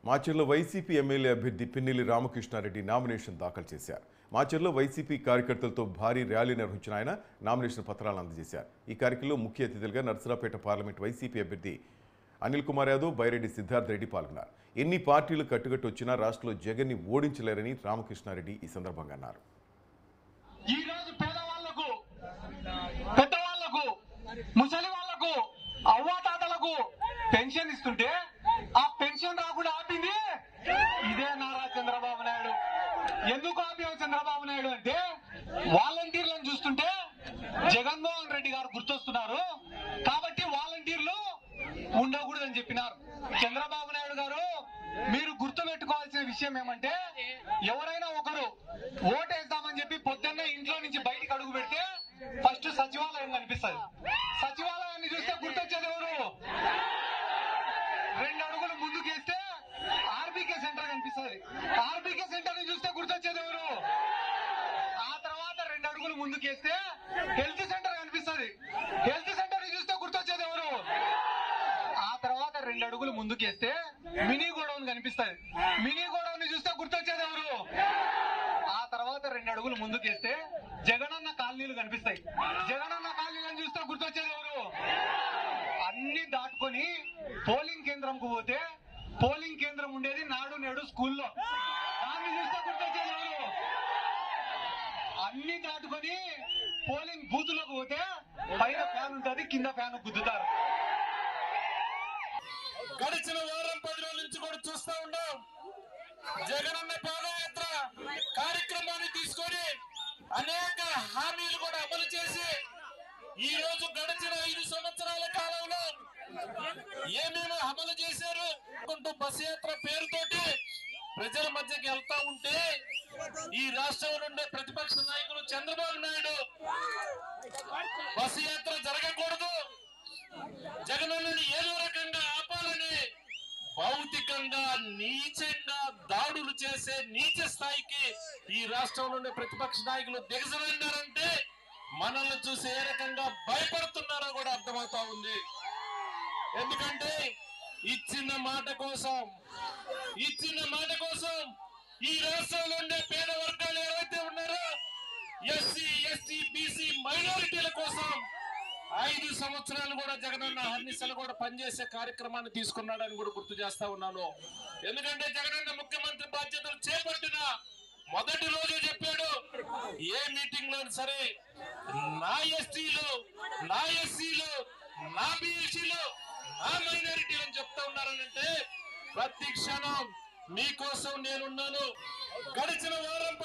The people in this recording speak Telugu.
మాచర్లో వైసీపీ ఎమ్మెల్యే అభ్యర్థి పిన్నెల్లి రామకృష్ణారెడ్డి నామినేషన్ దాఖలు చేశారు. మాచర్లో వైసీపీ కార్యకర్తలతో భారీ ర్యాలీ నిర్వహించిన ఆయన నామినేషన్ పత్రాలను అందజేశారు. ఈ కార్యక్రమంలో ముఖ్య అతిథులుగా నర్సరావుపేట పార్లమెంట్ వైసీపీ అభ్యర్థి అనిల్ కుమార్ యాదవ్, బైరెడ్డి సిద్ధార్థ రెడ్డి పాల్గొన్నారు. ఎన్ని పార్టీలు కట్టుకట్టు వచ్చినా రాష్ట్రంలో జగన్ని ఓడించలేరని రామకృష్ణారెడ్డి ఈ సందర్భంగా అన్నారు. పెన్షన్ ఇస్తుంటే ఆ పెన్షన్ రాకుండా ఆపింది ఇదే నారా చంద్రబాబు నాయుడు. ఎందుకు ఆపావు చంద్రబాబు నాయుడు అంటే, వాలంటీర్లను చూస్తుంటే జగన్మోహన్ రెడ్డి గారు గుర్తొస్తున్నారు కాబట్టి వాలంటీర్లు ఉండకూడదని చెప్పినారు. చంద్రబాబు నాయుడు గారు, మీరు గుర్తుపెట్టుకోవాల్సిన విషయం ఏమంటే, ఎవరైనా ఒకరు ఓటేద్దామని చెప్పి పొద్దున్నే ఇంట్లో నుంచి బయటికి అడుగు పెడితే ఫస్ట్ సచివాలయం కనిపిస్తుంది. సచివాలయాన్ని చూస్తే గుర్తొచ్చేది ఎవరు? 2 అడుగులు ముందుకేస్తే ఆర్బీకే సెంటర్ కనిపిస్తుంది. ఆర్బీకే సెంటర్ ని చూస్తే గుర్తొచ్చేది ఎవరు? ఆ తర్వాత 2 అడుగులు ముందుకేస్తే హెల్త్ సెంటర్ కనిపిస్తుంది. హెల్త్ సెంటర్ ని చూస్తే గుర్తొచ్చేది ఎవరు? ఆ తర్వాత 2 అడుగులు ముందుకేస్తే మినీ గోడౌన్ కనిపిస్తుంది. మినీ గోడౌన్ ని చూస్తే గుర్తొచ్చేది ఎవరు? ఆ తర్వాత 2 అడుగులు ముందుకేస్తే జగనన్న కాలనీలు కనిపిస్తాయి. జగనన్న కాలనీలను చూస్తే గుర్తొచ్చేది ఎవరు? అన్ని దాటుకొని పోలింగ్ కేంద్రంకు పోతే పోలింగ్ కేంద్రం ఉండేది నాడు నేడు స్కూల్లో. దాన్ని చూస్తే గుర్తొచ్చేది ఎవరు? అన్ని దాటుకొని పోలింగ్ బూతులకు పోతే పైన ఫ్యాన్ ఉంటుంది, కింద ఫ్యాన్ గుద్దుతారు. గడిచిన వారం 10 రోజుల నుంచి కూడా చూస్తా ఉన్నాం. జగనన్న పాదయాత్ర కార్యక్రమాన్ని తీసుకొని అనేక హామీలు కూడా అమలు చేసి ఈ రోజు గడిచిన 5 సంవత్సరాల కాలంలో ఏమేమి అమలు చేశారు అంటూ బస్ యాత్ర పేరుతోటి ప్రజల మధ్యకి వెళ్తా ఉంటే, ఈ రాష్ట్రంలో ఉండే ప్రతిపక్ష నాయకులు చంద్రబాబు నాయుడు బస్ యాత్ర జరగకూడదు, జగనన్నని ఏదో రకంగా ఆపాలని భౌతికంగా నీచంగా దాడులు చేసే నీచ స్థాయికి ఈ రాష్ట్రంలో ఉండే ప్రతిపక్ష నాయకులు దిగజారినారంటే మనల్ని చూసి ఏ రకంగా భయపడుతున్నారో కూడా అర్థమవుతా ఉంది. ఎందుకంటే ఇచ్చిన మాట కోసం ఈ రాష్ట్రంలో ఉండే పేద వర్గాలు ఏవైతే ఉన్నారో ఎస్సీ, ఎస్టీ, బీసీ మైనారిటీల కోసం 5 సంవత్సరాలు కూడా జగనన్న హర్నిశలు కూడా పనిచేసే కార్యక్రమాన్ని తీసుకున్నాడని కూడా గుర్తు చేస్తా ఉన్నాను. ఎందుకంటే జగనన్న ముఖ్యమంత్రి బాధ్యతలు చేపట్టిన మొదటి రోజు చెప్పాడు, ఏ మీటింగ్ లో సరే నా ఎస్టీలు, నా ఎస్సీలు, నా బీసీలు, నా మైనారిటీలు అని చెప్తా ఉన్నారనంటే ప్రతి క్షణం మీకోసం నేనున్నాను. గడిచిన వారం